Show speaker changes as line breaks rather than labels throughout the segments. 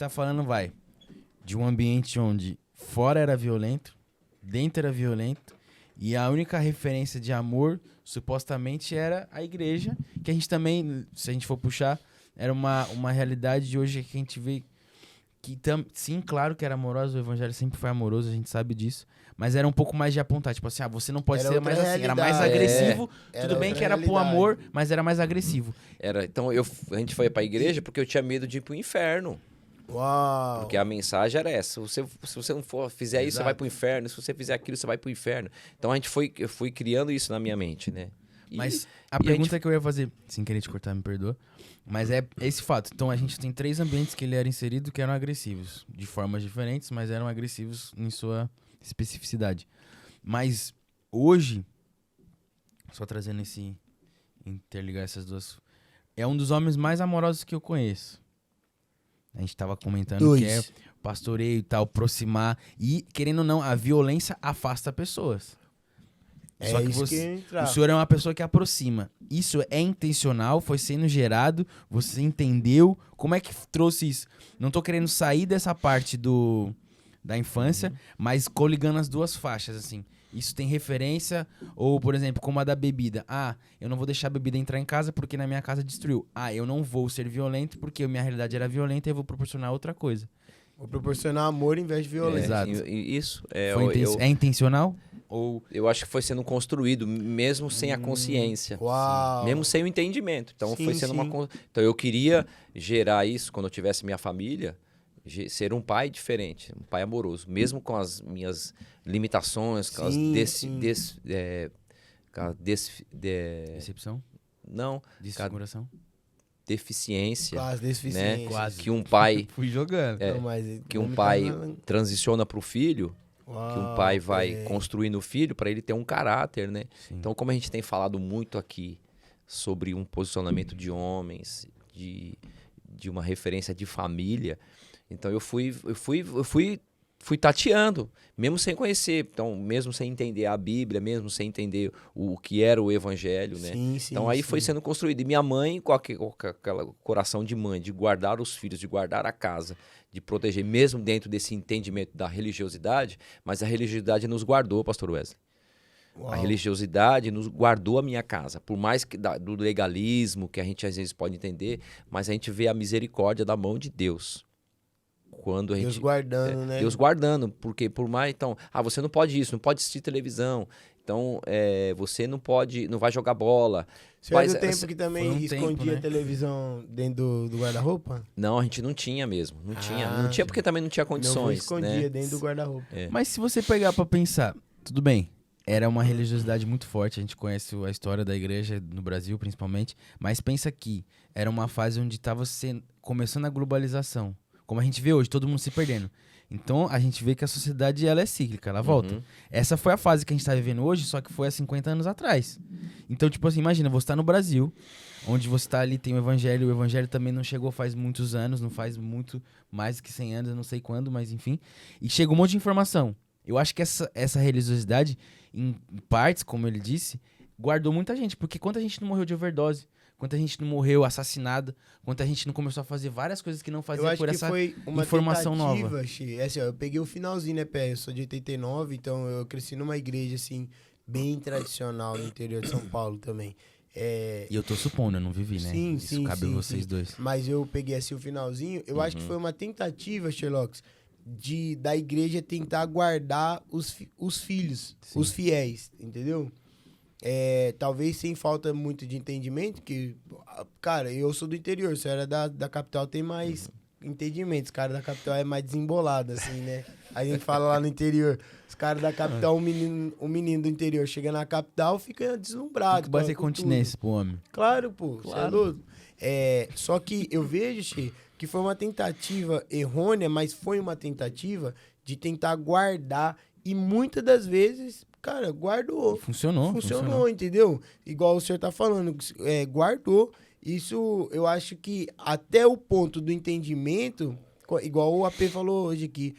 tá falando vai de um ambiente onde fora era violento, dentro era violento, e a única referência de amor, supostamente, era a igreja, que a gente também, se a gente for puxar, era uma realidade de hoje que a gente vê que, sim, claro que era amoroso, o evangelho sempre foi amoroso, a gente sabe disso, mas era um pouco mais de apontar, tipo assim, você não pode ser mais assim, era mais agressivo, tudo bem que era pro amor, mas era mais agressivo.
Então a gente foi pra igreja porque eu tinha medo de ir pro inferno.
Uau!
Porque a mensagem era essa. Se você não fizer isso,
Exato.
você vai pro inferno. Se você fizer aquilo, você vai pro inferno. Então eu fui criando isso na minha mente, né?
Mas a pergunta que eu ia fazer, sem querer te cortar, me perdoa, mas é esse fato. Então a gente tem 3 ambientes que ele era inserido que eram agressivos, de formas diferentes, mas eram agressivos em sua especificidade. Mas hoje, só trazendo interligar essas duas, é um dos homens mais amorosos que eu conheço. A gente tava comentando que é pastoreio e tal, aproximar. E, querendo ou não, a violência afasta pessoas. Só que o senhor é uma pessoa que aproxima. Isso é intencional? Foi sendo gerado? Você entendeu? Como é que trouxe isso? Não tô querendo sair dessa parte da infância, mas coligando as duas faixas, assim. Isso tem referência? Ou, por exemplo, como a da bebida. Eu não vou deixar a bebida entrar em casa porque na minha casa destruiu. Eu não vou ser violento porque a minha realidade era violenta e eu vou proporcionar outra coisa.
Vou proporcionar amor em vez de violência.
Exato.
Isso.
É intencional?
Ou eu acho que foi sendo construído, mesmo sem a consciência.
Uau!
Mesmo sem o entendimento. Então, foi sendo Então, eu queria gerar isso quando eu tivesse minha família, ser um pai diferente, um pai amoroso, mesmo com as minhas limitações, com
Decepção?
Não.
Desfiguração?
Deficiência.
Quase deficiência.
Né? Quase. Que um pai...
Fui jogando.
Que um pai transiciona para o filho,
Uau,
que um pai vai construir no filho para ele ter um caráter, né?
Sim.
Então, como a gente tem falado muito aqui sobre um posicionamento de homens, de uma referência de família, então eu fui tateando, mesmo sem conhecer, então mesmo sem entender a Bíblia, mesmo sem entender o que era o Evangelho, né? Então aí foi sendo construído. E minha mãe, com aquele coração de mãe, de guardar os filhos, de guardar a casa, de proteger, mesmo dentro desse entendimento da religiosidade, mas a religiosidade nos guardou, pastor Wesley. Uau. A religiosidade nos guardou a minha casa. Por mais que do legalismo, que a gente às vezes pode entender, mas a gente vê a misericórdia da mão de Deus. Quando a
Deus guardando, né?
Deus guardando, porque por mais... Então, você não pode isso, não pode assistir televisão. Então, você não vai jogar bola.
Você é do tempo que também escondia a televisão dentro do guarda-roupa?
Não, a gente não tinha mesmo. Não tinha porque também não tinha condições.
Escondia dentro do guarda-roupa.
Mas se você pegar pra pensar, tudo bem, era uma religiosidade muito forte, a gente conhece a história da igreja no Brasil, principalmente, mas pensa que era uma fase onde estava começando a globalização. Como a gente vê hoje, todo mundo se perdendo. Então, a gente vê que a sociedade ela é cíclica, ela volta. Essa foi a fase que a gente tá vivendo hoje, só que foi há 50 anos atrás. Então, tipo assim, imagina, você tá no Brasil, onde você tá ali, tem o Evangelho também não chegou faz muitos anos, não faz muito mais que 100 anos, eu não sei quando, mas enfim. E chega um monte de informação. Eu acho que essa religiosidade, em partes, como ele disse, guardou muita gente, porque quanta gente não morreu de overdose, quanta gente não morreu assassinada, quanta gente não começou a fazer várias coisas que não fazia por essa informação nova.
Assim, eu peguei o finalzinho, né, Pé? Eu sou de 89, então eu cresci numa igreja, assim, bem tradicional no interior de São Paulo também.
E eu tô supondo, eu não vivi, né? Isso cabe a vocês dois.
Mas eu peguei, assim, o finalzinho, eu acho que foi uma tentativa, Sherlock, da igreja tentar guardar os filhos, os fiéis, entendeu? Talvez sem falta muito de entendimento, que, cara, eu sou do interior, se era da capital tem mais entendimento, os caras da capital é mais desembolado, assim, né? A gente fala lá no interior, os caras da capital, o menino do interior chega na capital, fica deslumbrado.
Tem que bater continência pro homem.
Claro, pô, claro. Só que eu vejo, Che, que foi uma tentativa errônea, mas foi uma tentativa de tentar guardar, e muitas das vezes, cara, guardou. Funcionou, entendeu? Igual o senhor tá falando, guardou. Isso, eu acho que até o ponto do entendimento, igual o AP falou hoje aqui,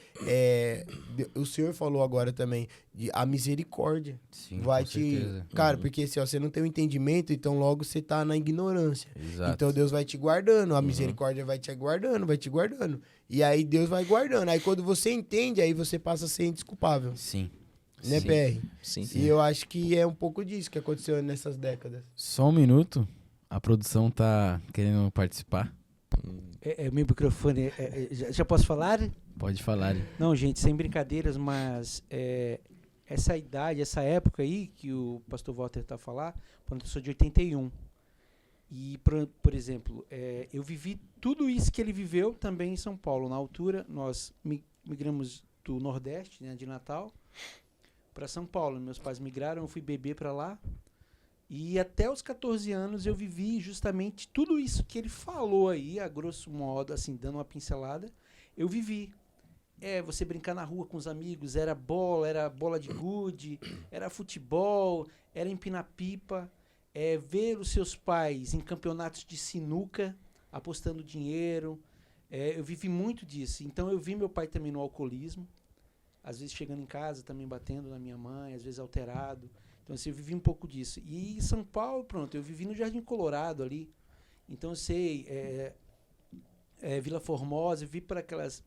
o senhor falou agora também, a misericórdia.
Sim,
vai
com
te...
certeza.
Cara, porque assim, ó, você não tem o entendimento, então logo você tá na ignorância.
Exato.
Então Deus vai te guardando, a misericórdia vai te guardando, vai te guardando. E aí Deus vai guardando. Aí quando você entende, aí você passa a ser indesculpável.
Sim.
Né,
Sim.
PR?
Sim.
E eu acho que é um pouco disso que aconteceu nessas décadas.
Só um minuto. A produção tá querendo participar.
Meu microfone. Já posso falar?
Pode falar.
Não, gente, sem brincadeiras, mas essa idade, essa época aí que o pastor Walter tá a falar, quando eu sou de 81. E, por exemplo, eu vivi tudo isso que ele viveu também em São Paulo. Na altura, nós migramos do Nordeste, né, de Natal, para São Paulo. Meus pais migraram, eu fui bebê para lá. E até os 14 anos eu vivi justamente tudo isso que ele falou aí, a grosso modo, assim, dando uma pincelada, eu vivi. Você brincar na rua com os amigos, era bola de gude, era futebol, era empinar pipa, ver os seus pais em campeonatos de sinuca, apostando dinheiro. Eu vivi muito disso. Então eu vi meu pai também no alcoolismo, às vezes chegando em casa também batendo na minha mãe, às vezes alterado. Então, assim, eu vivi um pouco disso. E em São Paulo, pronto, eu vivi no Jardim Colorado ali. Então, eu sei, Vila Formosa, eu vi por aquelas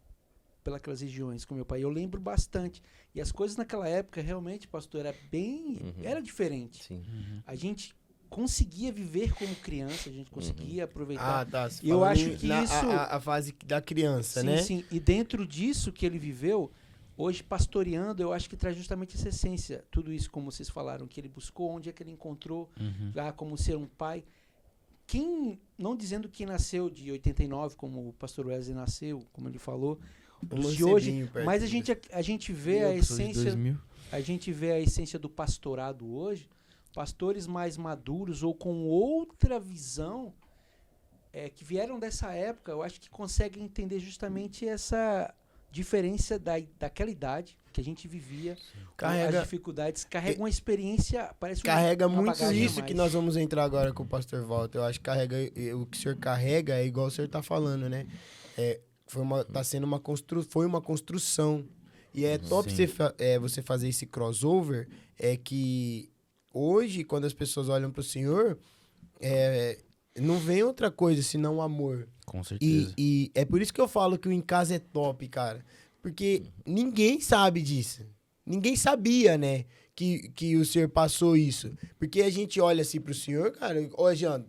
regiões com meu pai. Eu lembro bastante. E as coisas naquela época, realmente, pastor, era diferente.
Sim.
A gente conseguia viver como criança, a gente conseguia aproveitar.
Ah, tá.
E eu acho que isso...
A fase da criança,
sim,
né?
Sim, e dentro disso que ele viveu... Hoje, pastoreando, eu acho que traz justamente essa essência. Tudo isso, como vocês falaram, que ele buscou, onde é que ele encontrou, como ser um pai. Não dizendo que nasceu de 89, como o pastor Wesley nasceu, como ele falou, dos de hoje, mas a gente vê a essência, a gente vê a essência do pastorado hoje, pastores mais maduros ou com outra visão, que vieram dessa época, eu acho que conseguem entender justamente essa... diferença daquela idade que a gente vivia, as dificuldades, carrega uma experiência, parece
carrega
uma
muito isso que nós vamos entrar agora com o pastor Walter. Eu acho que o que o senhor carrega é igual o senhor tá falando, né? Foi uma construção. E é top você fazer esse crossover, que hoje, quando as pessoas olham pro senhor, não vem outra coisa senão amor.
Com certeza.
E é por isso que eu falo que o Em Casa é top, cara. Porque ninguém sabe disso. Ninguém sabia, né? Que o senhor passou isso. Porque a gente olha assim pro senhor, cara. Ó, Jean,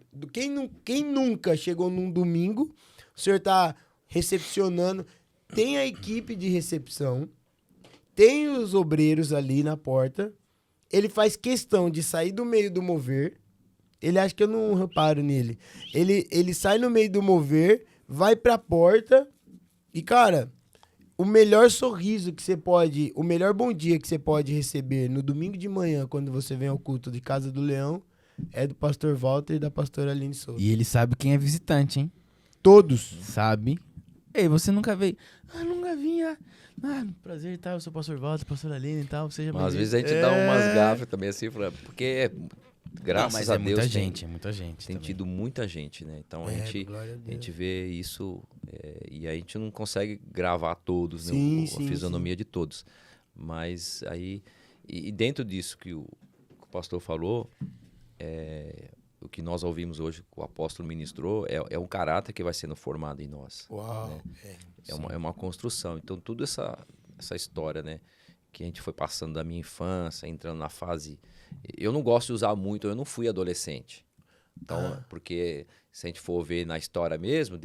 quem nunca chegou num domingo, o senhor tá recepcionando. Tem a equipe de recepção. Tem os obreiros ali na porta. Ele faz questão de sair do meio do mover. Ele acha que eu não reparo nele. Ele sai no meio do mover, vai pra porta e, cara, o melhor sorriso que você pode, o melhor bom dia que você pode receber no domingo de manhã, quando você vem ao culto de Casa do Leão, é do pastor Walter e da pastora Aline Souza.
E ele sabe quem é visitante, hein?
Todos.
Sabe. Ei, você nunca veio? Nunca vinha. Prazer e tal, eu sou o pastor Walter, pastor Aline e tal, seja
Mas às vezes a gente dá umas gafas também assim, porque... Graças a Deus
é muita gente
tem tido muita gente, né? Então a gente vê isso e a gente não consegue gravar todos, né? A fisionomia de todos. Mas aí, e dentro disso que o pastor falou, o que nós ouvimos hoje, que o apóstolo ministrou, é um caráter que vai sendo formado em nós.
Uau!
Né? É uma construção. Então toda essa história, né? Que a gente foi passando da minha infância, entrando na fase... Eu não gosto de usar muito, eu não fui adolescente. Então, porque se a gente for ver na história mesmo,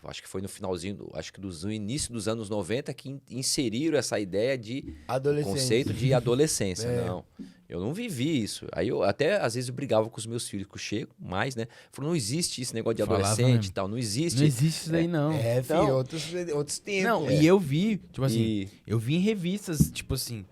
acho que foi no finalzinho, do início dos anos 90 que inseriram essa ideia de conceito de adolescência. Não, eu não vivi isso. Aí eu até, às vezes, eu brigava com os meus filhos, que eu chego mais, né? Falei, não existe esse negócio de adolescente e tal, não existe.
Não existe isso daí, não.
Filho, outros tempos.
Não, e eu vi, tipo assim, eu vi em revistas, tipo assim,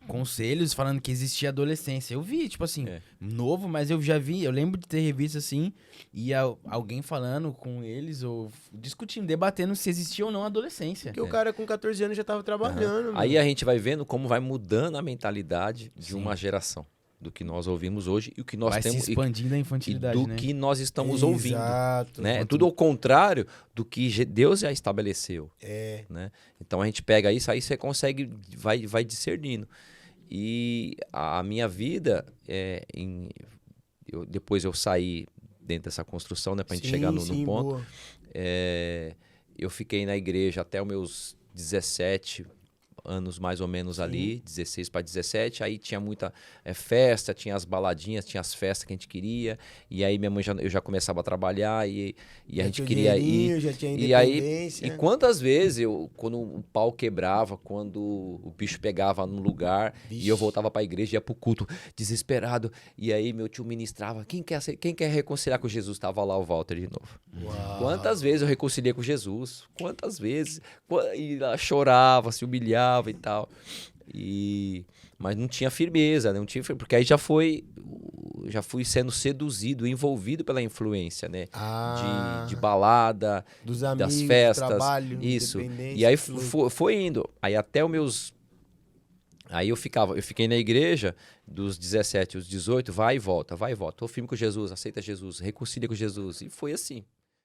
conselhos falando que existia adolescência. Eu vi, tipo assim, novo, mas eu já vi, eu lembro de ter revista assim, e alguém falando com eles, ou discutindo, debatendo se existia ou não adolescência.
Porque o cara com 14 anos já tava trabalhando.
Aí a gente vai vendo como vai mudando a mentalidade de uma geração. do que nós ouvimos hoje e o que nós
vai
temos
se expandindo a infantilidade,
do
né?
que nós estamos ouvindo.
Exato.
Né? É tudo ao contrário do que Deus já estabeleceu.
É.
Né? Então a gente pega isso, aí você consegue, vai discernindo. E a minha vida, depois eu saí dentro dessa construção, né, para a gente chegar no ponto. Eu fiquei na igreja até os meus 17 anos mais ou menos ali, 16 para 17, aí tinha muita festa, tinha as baladinhas, tinha as festas que a gente queria, e aí minha mãe eu já começava a trabalhar e a gente queria ir.
Já tinha
independência. E quantas vezes quando o pau quebrava, quando o bicho pegava num lugar, e eu voltava para a igreja, ia pro culto, desesperado, e aí meu tio ministrava, quem quer reconciliar com Jesus? Tava lá o Walter de novo.
Uau.
Quantas vezes eu reconciliei com Jesus? Quantas vezes? E ela chorava, se humilhava e tal, mas não tinha firmeza, porque aí já fui sendo seduzido, envolvido pela influência, né? De balada,
dos amigos,
das festas,
trabalho,
isso. E aí foi indo, aí até os meus, aí eu fiquei na igreja dos 17 aos 18, vai e volta, tô firme com Jesus, aceita Jesus, reconcilia com Jesus, e foi assim.